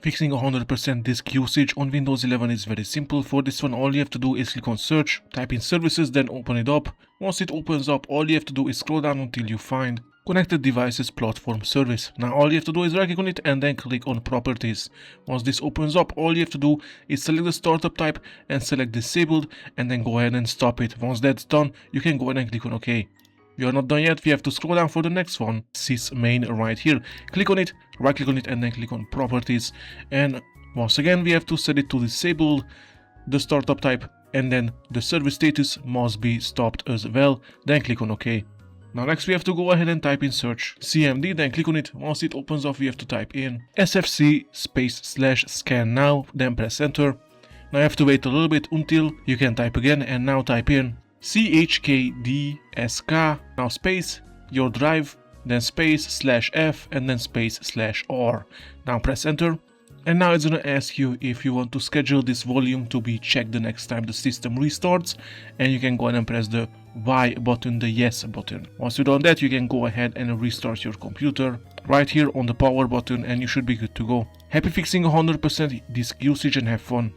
Fixing 100% disk usage on Windows 11 is very simple. For this one, all you have to do is click on search, type in services, then open it up. Once it opens up, all you have to do is scroll down until you find Connected Devices Platform Service. Now all you have to do is right click on it and then click on Properties. Once this opens up, all you have to do is select the startup type and select Disabled, and then go ahead and stop it. Once that's done, you can go ahead and click on OK. We are not done yet. We have to scroll down for the next one, sysmain right here. Click on it, right click on it, and then click on Properties. And once again, we have to set it to Disabled, the startup type, and then the service status must be stopped as well. Then click on OK. Now next we have to go ahead and type in search CMD, then click on it. Once it opens up, we have to type in SFC /scan now, then press enter. Now you have to wait a little bit until you can type again, and now type in CHKDSK, now space, your drive, then space /F, and then space /R. Now press enter. And now it's gonna ask you if you want to schedule this volume to be checked the next time the system restarts, and you can go ahead and press the Y button, the yes button. Once you've done that, you can go ahead and restart your computer right here on the power button, and you should be good to go. Happy fixing 100% disk usage and have fun.